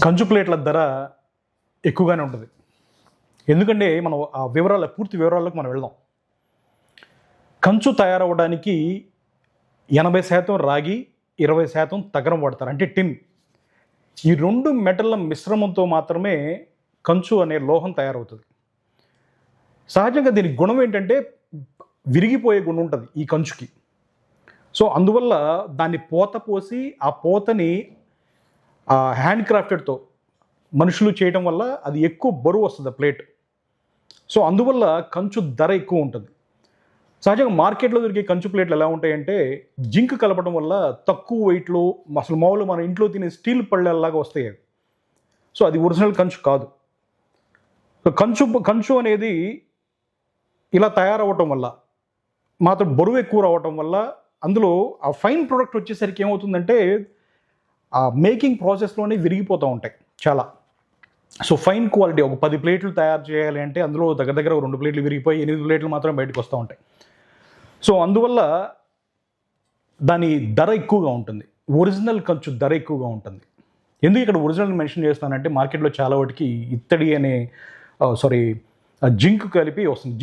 కంచు ప్లేట్ల ధర ఎక్కువగానే ఉంటుంది. ఎందుకంటే మనం ఆ పూర్తి వివరాల్లోకి మనం వెళ్దాం. కంచు తయారవడానికి 80% రాగి, 20% తగరం వాడతారు, అంటే టిన్. ఈ రెండు మెటల్ల మిశ్రమంతో మాత్రమే కంచు అనే లోహం తయారవుతుంది. సహజంగా దీని గుణం ఏంటంటే విరిగిపోయే గుణం ఉంటుంది ఈ కంచుకి. సో అందువల్ల దాన్ని పోత పోసి ఆ పోతని హ్యాండ్ క్రాఫ్టెడ్తో మనుషులు చేయడం వల్ల అది ఎక్కువ బరువు వస్తుంది ప్లేట్. సో అందువల్ల కంచు ధర ఎక్కువ ఉంటుంది. సహజంగా మార్కెట్లో దొరికే కంచు ప్లేట్లు ఎలా ఉంటాయంటే జింక్ కలపడం వల్ల తక్కువ వెయిట్లో అసలు మామూలుగా మన ఇంట్లో తినే స్టీల్ పళ్ళెల్లాగా వస్తాయి. సో అది ఒరిజినల్ కంచు కాదు. సో కంచు అనేది ఇలా తయారవటం వల్ల మాత్రం బరువు ఎక్కువ రావటం వల్ల అందులో ఆ ఫైన్ ప్రోడక్ట్ వచ్చేసరికి ఏమవుతుందంటే ఆ మేకింగ్ ప్రాసెస్లోనే విరిగిపోతూ ఉంటాయి చాలా. సో ఫైన్ క్వాలిటీ ఒక 10 ప్లేట్లు తయారు చేయాలి అంటే అందులో దగ్గర 2 ప్లేట్లు విరిగిపోయి 8 ప్లేట్లు మాత్రం బయటకు వస్తూ ఉంటాయి. సో అందువల్ల దాని ధర ఎక్కువగా ఉంటుంది. ఒరిజినల్ కంచు ధర ఎక్కువగా ఉంటుంది. ఎందుకు ఇక్కడ ఒరిజినల్ మెన్షన్ చేస్తానంటే మార్కెట్లో చాలా వాటికి ఇత్తడి అనే జింక్ కలిపి వస్తుంది.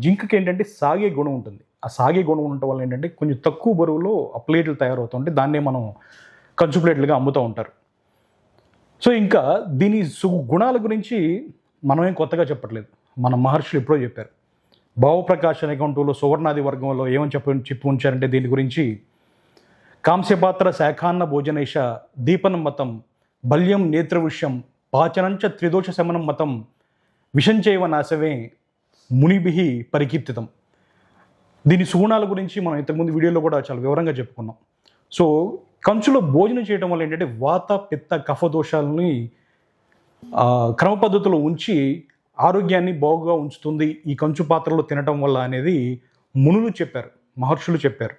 జింక్కి ఏంటంటే సాగే గుణం ఉంటుంది. ఆ సాగే గుణం ఉండటం వల్ల ఏంటంటే కొంచెం తక్కువ బరువులో ఆ ప్లేట్లు తయారవుతుంటే దాన్నే మనం కంచు ప్లేట్లుగా అమ్ముతూ ఉంటారు. సో ఇంకా దీని గుణాల గురించి మనమేం కొత్తగా చెప్పట్లేదు, మన మహర్షులు ఎప్పుడో చెప్పారు. భావప్రకాశ నిఘంటువులో సువర్ణాది వర్గంలో ఏమని చెప్పి ఉంచారంటే దీని గురించి కాంస్యపాత్ర శాఖాన్న భోజనేష దీపనం మతం బల్యం నేత్రవిష్యం పాచనంచ త్రిదోష శమనం మతం విషంచైవ నాశవే మునిభిః పరికీర్తితం. దీని సుగుణాల గురించి మనం ఇంతకుముందు వీడియోలో కూడా చాలా వివరంగా చెప్పుకున్నాం. సో కంచులో భోజనం చేయడం వల్ల ఏంటంటే వాత పిత్త కఫ దోషాలని క్రమ పద్ధతిలో ఉంచి ఆరోగ్యాన్ని బాగుగా ఉంచుతుంది ఈ కంచు పాత్రలో తినటం వల్ల అనేది మునులు చెప్పారు, మహర్షులు చెప్పారు.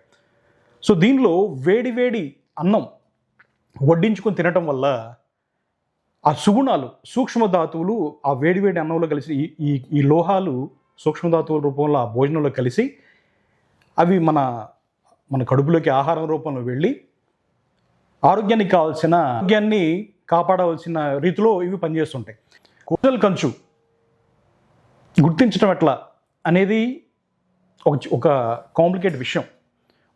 సో దీనిలో వేడి అన్నం వడ్డించుకొని తినటం వల్ల ఆ సుగుణాలు సూక్ష్మధాతువులు ఆ వేడి అన్నంలో కలిసి ఈ లోహాలు సూక్ష్మధాతువుల రూపంలో ఆ భోజనంలో కలిసి అవి మన కడుపులోకి ఆహారం రూపంలో వెళ్ళి ఆరోగ్యాన్ని కాపాడవలసిన రీతిలో ఇవి పనిచేస్తుంటాయి. ఒరిజినల్ కంచు గుర్తించడం ఎట్లా అనేది ఒక కాంప్లికేట్ విషయం.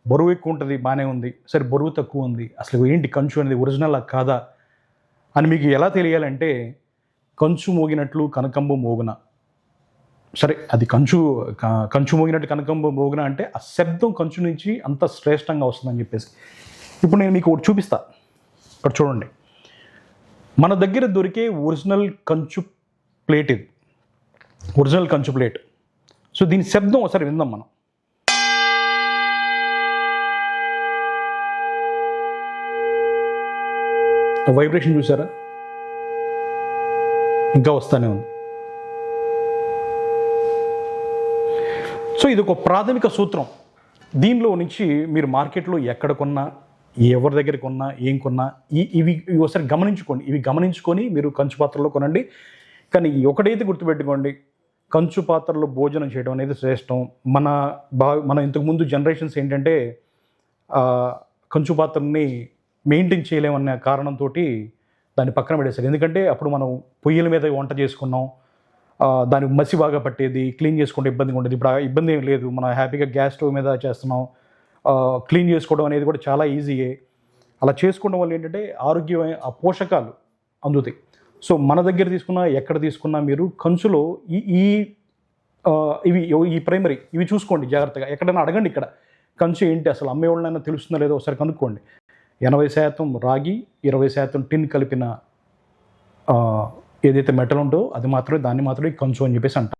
బరువు ఎక్కువ ఉంటుంది, బాగానే ఉంది, సరే బరువు తక్కువ ఉంది, అసలు ఏంటి కంచు అనేది ఒరిజినల్ కాదా అని మీకు ఎలా తెలియాలంటే కంచు మోగినట్లు కనకంబు మోగున. సరే అది కంచు మోగినట్టు కనకంబు మోగున అంటే ఆ శబ్దం కంచు నుంచి అంత శ్రేష్టంగా వస్తుందని చెప్పేసి ఇప్పుడు నేను మీకు ఒకటి చూపిస్తా. ఇక్కడ చూడండి, మన దగ్గర దొరికే ఒరిజినల్ కంచు ప్లేట్ ఇది, ఒరిజినల్ కంచు ప్లేట్. సో దీని శబ్దం ఒకసారి విందాం మనం. వైబ్రేషన్ చూసారా, ఇంకా వస్తానే ఉంది. సో ఇది ఒక ప్రాథమిక సూత్రం. దీనిలో నుంచి మీరు మార్కెట్లో ఎక్కడ కొన్నా, ఎవరి దగ్గర కొన్నా, ఏం కొన్నా ఇవి ఒకసారి గమనించుకోండి. ఇవి గమనించుకొని మీరు కంచు పాత్రలో కొనండి. కానీ ఒకటైతే గుర్తుపెట్టుకోండి, కంచు పాత్రలో భోజనం చేయడం అనేది శ్రేష్టం. మన ఇంతకుముందు జనరేషన్స్ ఏంటంటే కంచు పాత్రని మెయింటైన్ చేయలేమన్న కారణంతో దాన్ని పక్కన పడేశారు. ఎందుకంటే అప్పుడు మనం పొయ్యిల మీద వంట చేసుకున్నాం, దాని మసి బాగా పట్టేది, క్లీన్ చేసుకుంటే ఇబ్బందిగా ఉండేది. ఇప్పుడు ఆ ఇబ్బంది ఏం లేదు, మనం హ్యాపీగా గ్యాస్ స్టవ్ మీద చేస్తున్నాం. క్లీన్ చేసుకోవడం అనేది కూడా చాలా ఈజీయే. అలా చేసుకోవడం వల్ల ఏంటంటే ఆరోగ్యమైన ఆ పోషకాలు అందుతాయి. సో మన దగ్గర తీసుకున్నా, ఎక్కడ తీసుకున్నా మీరు కంచులో ఈ ప్రైమరీ ఇవి చూసుకోండి జాగ్రత్తగా. ఎక్కడైనా అడగండి, ఇక్కడ కంచు ఏంటి అసలు అమ్మేవాళ్ళైనా తెలుస్తుందో లేదో ఒకసారి కనుక్కోండి. 80% రాగి, 20% టిన్ కలిపిన ఏదైతే మెటల్ ఉందో దాన్ని మాత్రమే కంచు అని చెప్పేసి అంటారు.